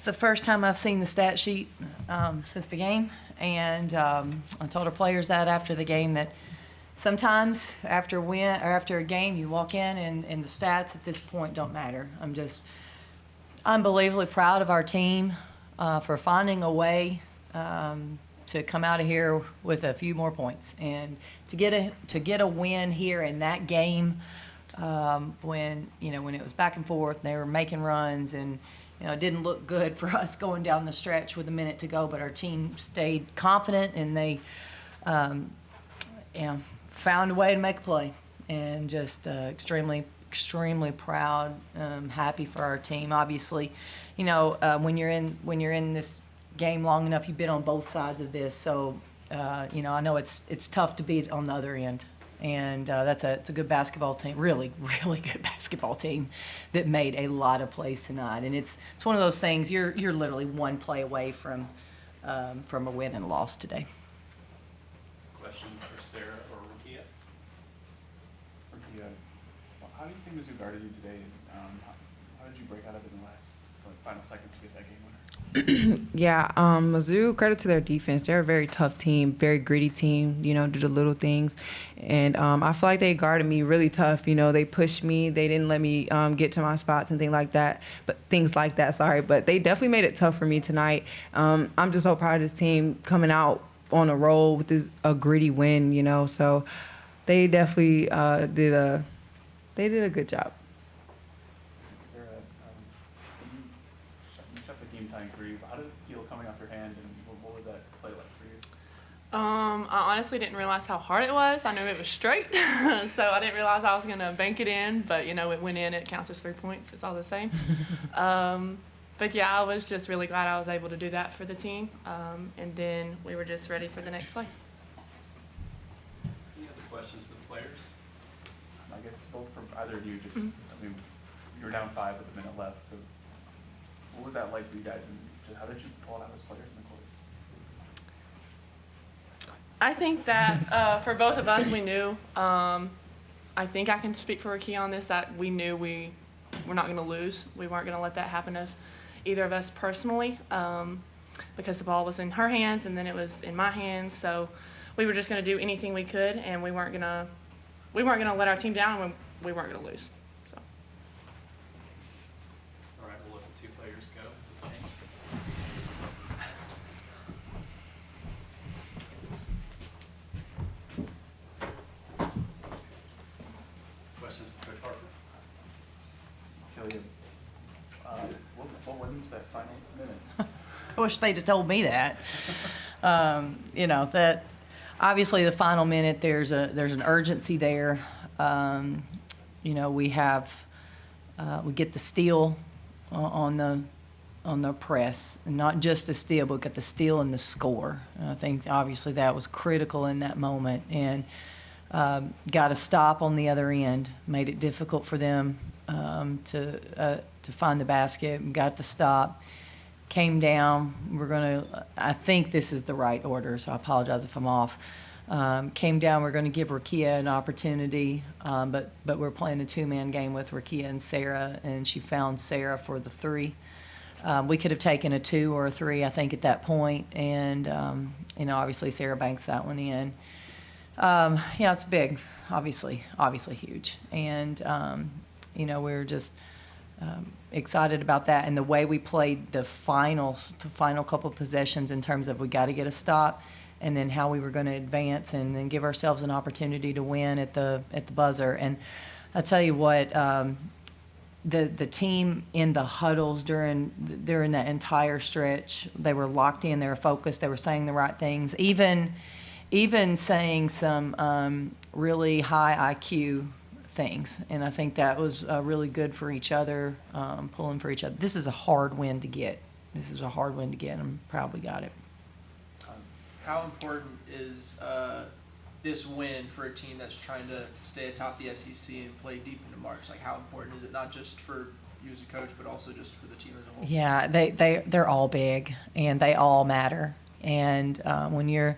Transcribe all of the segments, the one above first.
the first time I've seen the stat sheet since the game, and I told our players that after the game that sometimes after a game you walk in and the stats at this point don't matter. I'm just unbelievably proud of our team for finding a way to come out of here with a few more points and to get a win here in that game when it was back and forth and they were making runs and it didn't look good for us going down the stretch with a minute to go, but our team stayed confident and they found a way to make a play, and just extremely proud, happy for our team. Obviously, when you're in this game long enough, you've been on both sides of this, so I know it's tough to beat on the other end. And it's a good basketball team, really good basketball team that made a lot of plays tonight. And it's one of those things you're literally one play away from a win and a loss today. Questions for Sara or Rickea? Rickea, how do you think Mizzou guarded you today? How did you break out of it in the last final seconds to get that game winner? Yeah, Mizzou, credit to their defense. They're a very tough team, very gritty team, do the little things. And I feel like they guarded me really tough. They pushed me. They didn't let me get to my spots and things like that. But they definitely made it tough for me tonight. I'm just so proud of this team coming out on a roll with a gritty win, So they definitely did a good job. Sara, you shot the game tying three. How did it feel coming off your hand, and what was that play like for you? I honestly didn't realize how hard it was. I knew it was straight, so I didn't realize I was going to bank it in. But, it went in. It counts as 3 points. It's all the same. But, yeah, I was just really glad I was able to do that for the team. And then we were just ready for the next play. Any other questions for the players? I guess both from either of you. You were down 5 with a minute left. So what was that like for you guys, and how did you pull out those players in the court? I think that for both of us, we knew. I think I can speak for Rickea on this, that we knew we were not going to lose. We weren't going to let that happen to either of us personally, because the ball was in her hands and then it was in my hands. So we were just going to do anything we could, and we weren't going to let our team down when we weren't going to lose. So. All right, we'll let the two players go. Questions for Coach Harper? Kellie, what wins that final minute? I wish they'd have told me that. That obviously the final minute there's an urgency there. We get the steal on the press, and not just the steal, but get the steal and the score. And I think obviously that was critical in that moment, and got a stop on the other end, made it difficult for them to find the basket. Got the stop. Came down. I think this is the right order, so I apologize if I'm off. Came down. We're going to give Rickea an opportunity, but we're playing a two-man game with Rickea and Sara, and she found Sara for the three. We could have taken a 2 or a 3, I think, at that point, and obviously Sara banks that one in. It's big, obviously huge, and we're just excited about that, and the way we played the final couple of possessions in terms of we got to get a stop, and then how we were going to advance and then give ourselves an opportunity to win at the buzzer. And I tell you what, the team in the huddles during that entire stretch, they were locked in, they were focused, they were saying the right things, even saying some really high IQ things, and I think that was really good for each other, pulling for each other. This is a hard win to get. I'm proud we got it. How important is this win for a team that's trying to stay atop the SEC and play deep into March? Like, how important is it, not just for you as a coach, but also just for the team as a whole? Yeah, they're all big, and they all matter. And when you're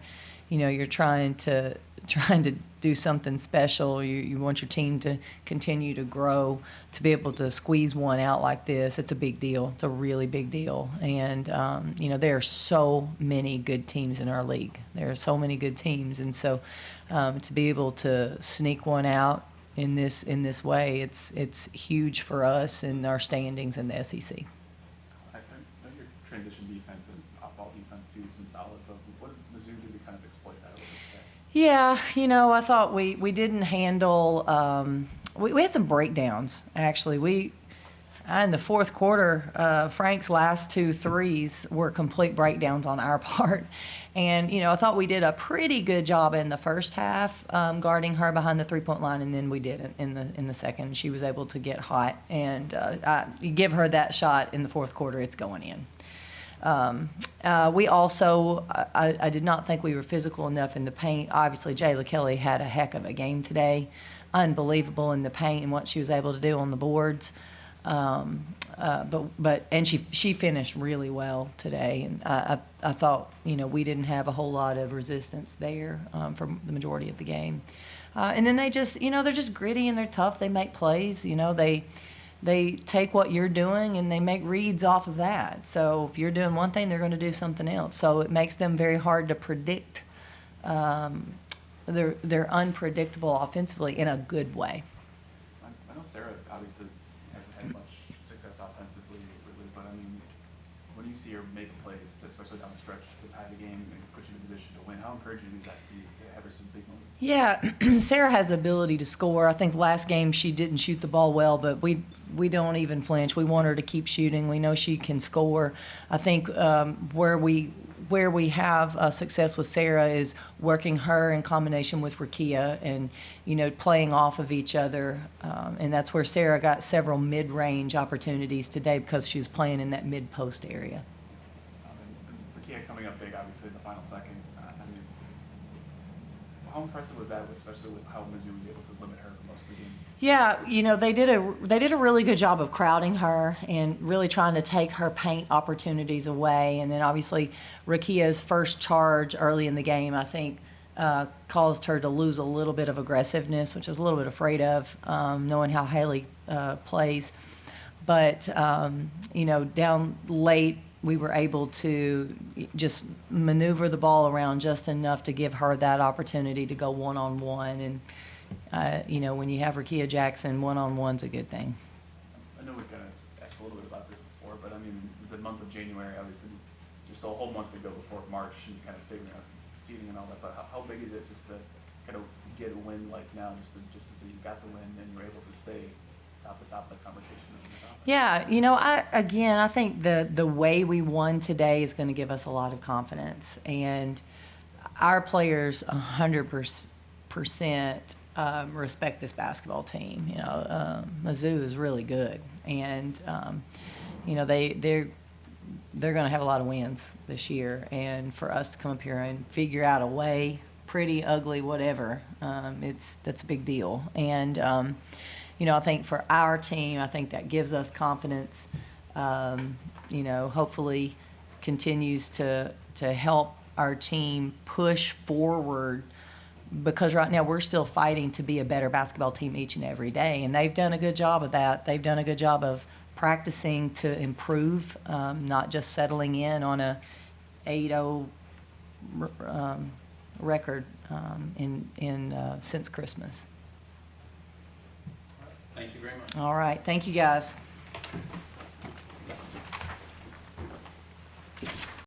trying to trying to do something special. You want your team to continue to grow. To be able to squeeze one out like this, it's a big deal. It's a really big deal. And there are so many good teams in our league. There are so many good teams, and so to be able to sneak one out in this way, it's huge for us and our standings in the SEC. I know your transition defense and off-ball defense too has been solid, but what did Mizzou do to kind of exploit that a little bit today? Yeah, I thought we didn't handle. We had some breakdowns actually. In the fourth quarter, Frank's last 2 threes were complete breakdowns on our part, and I thought we did a pretty good job in the first half guarding her behind the 3-point line, and then we didn't in the second. She was able to get hot, and you give her that shot in the fourth quarter, it's going in. We also, I did not think we were physical enough in the paint. Obviously, Jayla Kelly had a heck of a game today. Unbelievable in the paint and what she was able to do on the boards. And she finished really well today. And I thought, we didn't have a whole lot of resistance there for the majority of the game. And then they just, they're just gritty and they're tough. They make plays. They take what you're doing and they make reads off of that. So if you're doing one thing, they're going to do something else. So it makes them very hard to predict. They're unpredictable offensively in a good way. I know Sara obviously hasn't had much success offensively lately, but I mean, when you see her make plays, especially down the stretch to tie the game and put you in a position to win, how encouraging is that for you to have her some big moments? Yeah, Sara has the ability to score. I think last game she didn't shoot the ball well, but we don't even flinch. We want her to keep shooting. We know she can score. I think where we have success with Sara is working her in combination with Rickea and playing off of each other, and that's where Sara got several mid-range opportunities today because she was playing in that mid-post area. And Rickea coming up big, obviously in the final seconds. I mean, how impressive was that, especially with how Mizzou was able to limit her for most of the game? Yeah, they did a really good job of crowding her and really trying to take her paint opportunities away. And then obviously Rickea's first charge early in the game, I think, caused her to lose a little bit of aggressiveness, which I was a little bit afraid of, knowing how Haley plays. But down late, we were able to just maneuver the ball around just enough to give her that opportunity to go one-on-one. And when you have Rickea Jackson, one-on-one's a good thing. I know we kind of asked a little bit about this before, but I mean, the month of January, obviously, there's still a whole month to go before March and kind of figuring out seeding and all that. But how big is it just to kind of get a win like now, just to say you got the win and you're able to stay top of the conversation? Yeah, I think the way we won today is going to give us a lot of confidence, and our players 100% respect this basketball team. Mizzou is really good, and they're going to have a lot of wins this year. And for us to come up here and figure out a way, pretty, ugly, whatever, that's a big deal. And I think for our team, I think that gives us confidence. Hopefully continues to help our team push forward, because right now we're still fighting to be a better basketball team each and every day, and they've done a good job of that. They've done a good job of practicing to improve, not just settling in on a 8-0 record since Christmas. Thank you very much. All right, thank you guys.